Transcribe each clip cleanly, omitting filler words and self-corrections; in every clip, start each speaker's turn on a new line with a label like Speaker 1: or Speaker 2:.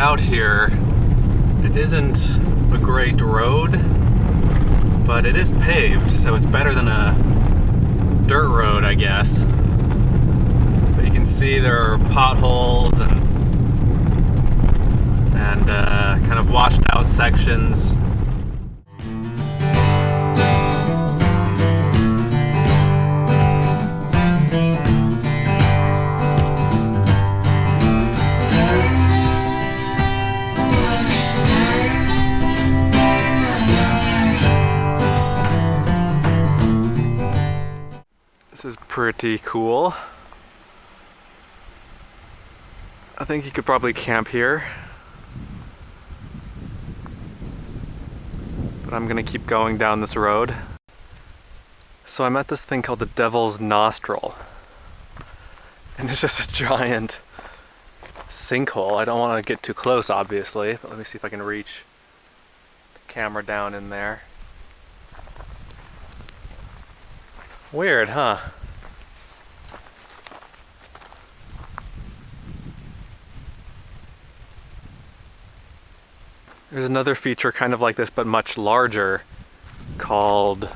Speaker 1: out here, it isn't a great road, but it is paved, so it's better than a dirt road, I guess. But you can see there are potholes and kind of washed out sections. This is pretty cool. I think you could probably camp here. But I'm gonna keep going down this road. So I'm at this thing called the Devil's Nostril. And it's just a giant sinkhole. I don't want to get too close, obviously, but let me see if I can reach the camera down in there. Weird, huh? There's another feature kind of like this, but much larger, called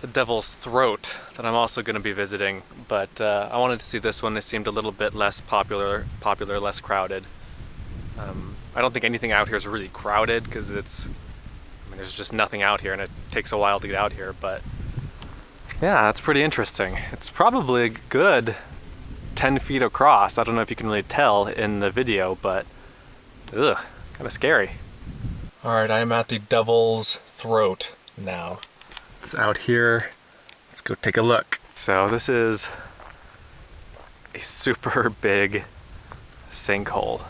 Speaker 1: the Devil's Throat, that I'm also going to be visiting. But I wanted to see this one. It seemed a little bit less popular, less crowded. I don't think anything out here is really crowded because there's just nothing out here, and it takes a while to get out here. But yeah, it's pretty interesting. It's probably a good 10 feet across. I don't know if you can really tell in the video, but ugh. Kind of scary. Alright, I'm at the Devil's Throat now. It's out here. Let's go take a look. So this is a super big sinkhole.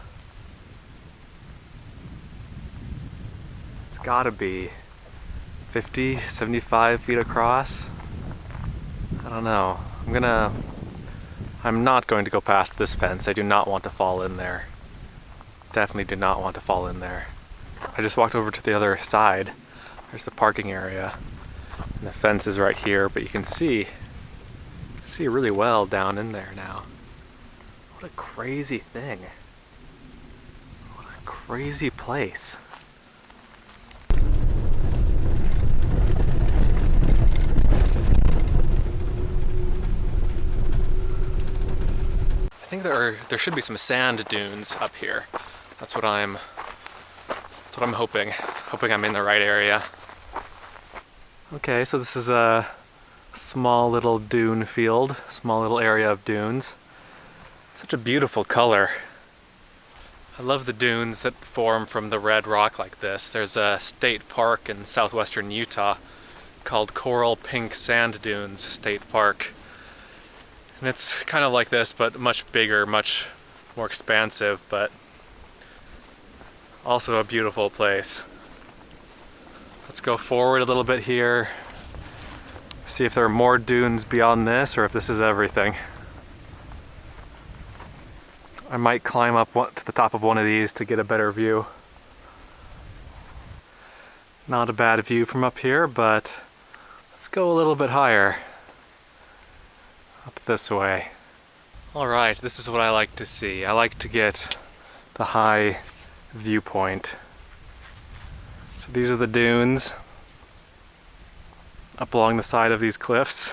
Speaker 1: It's gotta be 50, 75 feet across. I don't know. I'm not going to go past this fence. I do not want to fall in there. Definitely do not want to fall in there. I just walked over to the other side. There's the parking area. And the fence is right here, but you can see really well down in there now. What a crazy thing. What a crazy place. I think there should be some sand dunes up here. That's what I'm hoping. Hoping I'm in the right area. Okay, so this is a small little dune field, small little area of dunes. Such a beautiful color. I love the dunes that form from the red rock like this. There's a state park in southwestern Utah called Coral Pink Sand Dunes State Park. And it's kind of like this, but much bigger, much more expansive, but also a beautiful place. Let's go forward a little bit here, see if there are more dunes beyond this, or if this is everything. I might climb up to the top of one of these to get a better view. Not a bad view from up here, but let's go a little bit higher. Up this way. Alright, this is what I like to see. I like to get the high viewpoint. So these are the dunes up along the side of these cliffs.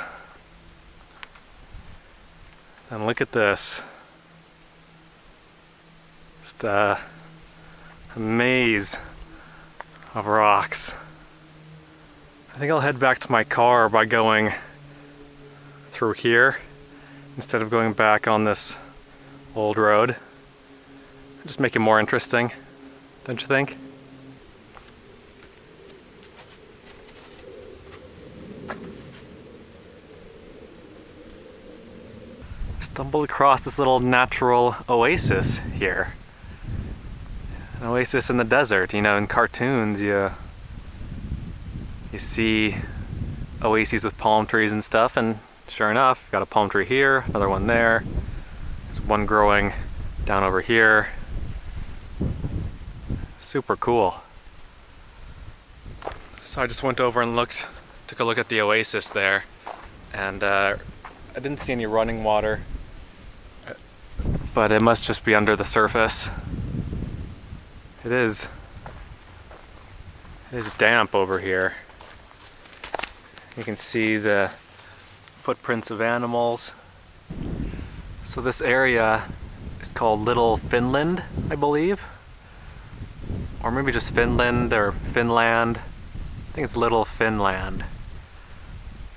Speaker 1: And look at this. Just a maze of rocks. I think I'll head back to my car by going through here instead of going back on this old road. Just make it more interesting, don't you think? Stumbled across this little natural oasis here. An oasis in the desert. You know, in cartoons you see oases with palm trees and stuff, and sure enough, you've got a palm tree here, another one there. There's one growing down over here. Super cool. So I just went over and took a look at the oasis there, and I didn't see any running water, but it must just be under the surface. It is damp over here. You can see the footprints of animals. So this area is called Little Finland, I believe. Or maybe just Finland or Finland. I think it's Little Finland.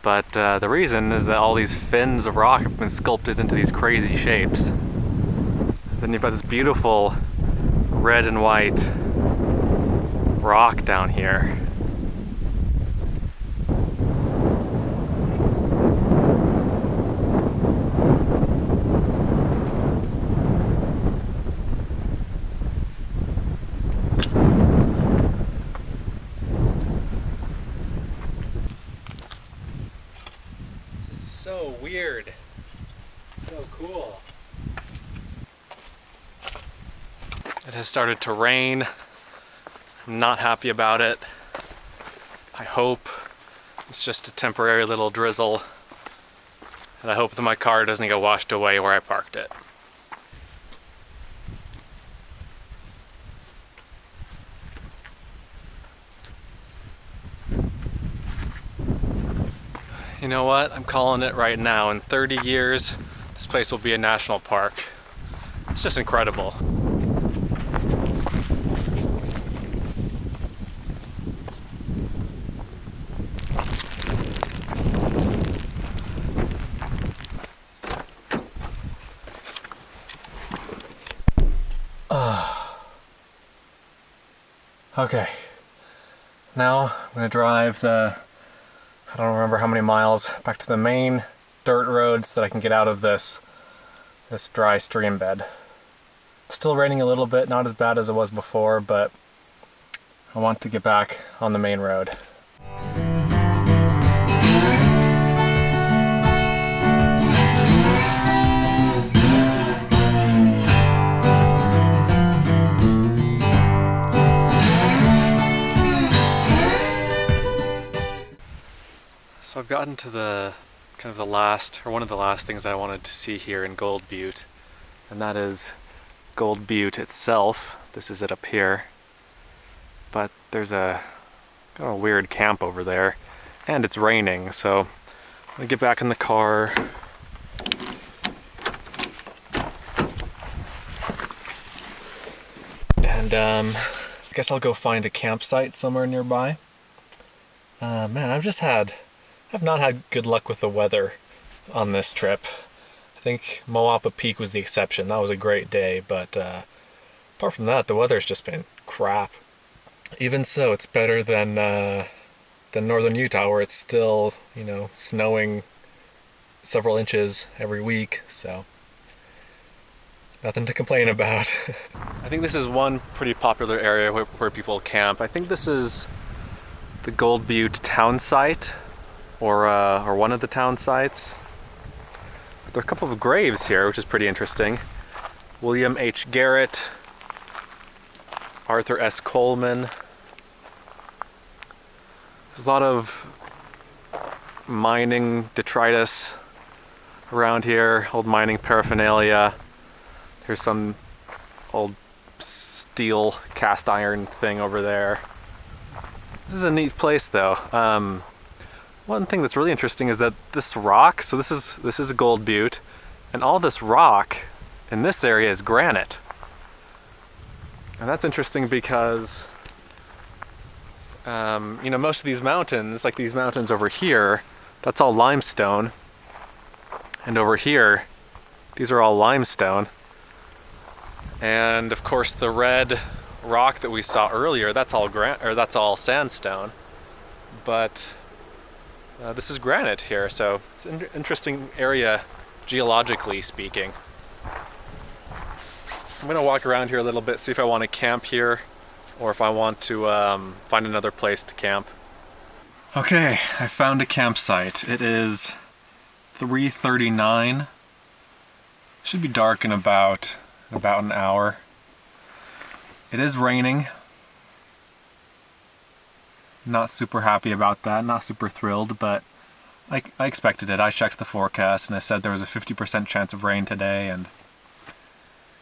Speaker 1: But the reason is that all these fins of rock have been sculpted into these crazy shapes. Then you've got this beautiful red and white rock down here. This is so weird. So cool. It has started to rain. I'm not happy about it. I hope it's just a temporary little drizzle. And I hope that my car doesn't get washed away where I parked it. You know what? I'm calling it right now. In 30 years, this place will be a national park. It's just incredible. Okay, now I'm gonna drive I don't remember how many miles, back to the main dirt road so that I can get out of this dry stream bed. It's still raining a little bit, not as bad as it was before, but I want to get back on the main road. So I've gotten to the kind of the last, or one of the last things I wanted to see here in Gold Butte, and that is Gold Butte itself. This is it up here, but there's a kind of a weird camp over there, and it's raining, so I'm gonna get back in the car. And I guess I'll go find a campsite somewhere nearby. Man, I've not had good luck with the weather on this trip. I think Moapa Peak was the exception. That was a great day, but apart from that, the weather's just been crap. Even so, it's better than northern Utah, where it's still, you know, snowing several inches every week, so nothing to complain about. I think this is one pretty popular area where people camp. I think this is the Gold Butte town site, or one of the town sites. There are a couple of graves here, which is pretty interesting. William H. Garrett, Arthur S. Coleman. There's a lot of mining detritus around here, old mining paraphernalia. There's some old steel cast iron thing over there. This is a neat place though. One thing that's really interesting is that this rock, so this is a Gold Butte, and all this rock in this area is granite. And that's interesting because you know, most of these mountains, like these mountains over here, that's all limestone. And over here, these are all limestone. And of course the red rock that we saw earlier, that's all sandstone. But this is granite here, so it's an interesting area geologically speaking. I'm gonna walk around here a little bit, see if I want to camp here or if I want to find another place to camp. Okay, I found a campsite. It is 3:39. Should be dark in about an hour. It is raining. Not super happy about that, not super thrilled, but I expected it. I checked the forecast and I said there was a 50% chance of rain today, and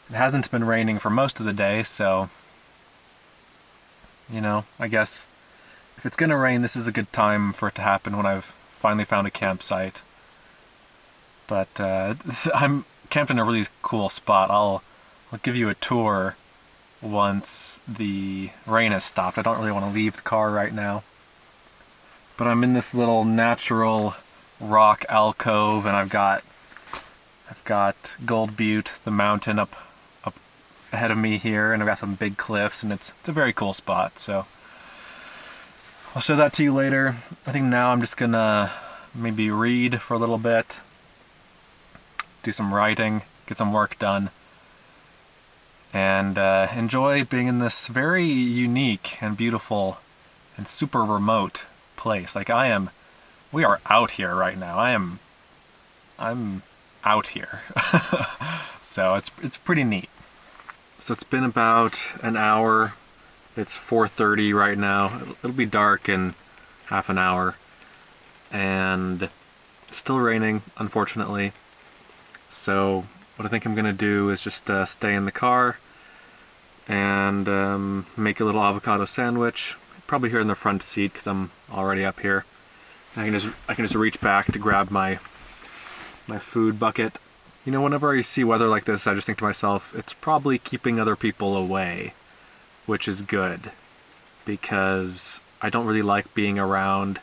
Speaker 1: it hasn't been raining for most of the day, so you know, I guess if it's gonna rain, this is a good time for it to happen when I've finally found a campsite. But I'm camped in a really cool spot. I'll give you a tour once the rain has stopped. I don't really want to leave the car right now. But I'm in this little natural rock alcove, and I've got Gold Butte, the mountain up ahead of me here, and I've got some big cliffs, and it's a very cool spot. So I'll show that to you later. I think now I'm just gonna maybe read for a little bit, do some writing, get some work done, and enjoy being in this very unique and beautiful and super remote place. Like we are out here right now. I'm out here. So it's pretty neat. So it's been about an hour. It's 4:30 right now. It'll be dark in half an hour. And it's still raining, unfortunately. So what I think I'm gonna do is just stay in the car and make a little avocado sandwich. Probably here in the front seat because I'm already up here. And I can just reach back to grab my food bucket. You know, whenever I see weather like this, I just think to myself, it's probably keeping other people away, which is good, because I don't really like being around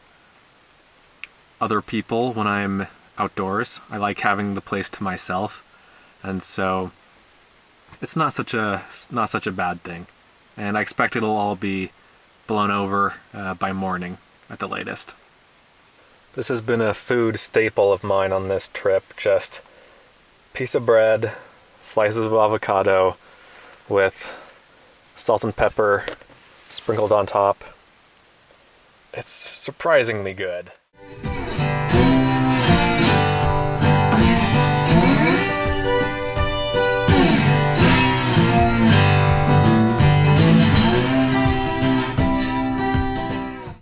Speaker 1: other people when I'm outdoors. I like having the place to myself, and so it's not such a bad thing. And I expect it'll all be blown over by morning at the latest. This has been a food staple of mine on this trip, just piece of bread, slices of avocado with salt and pepper sprinkled on top. It's surprisingly good.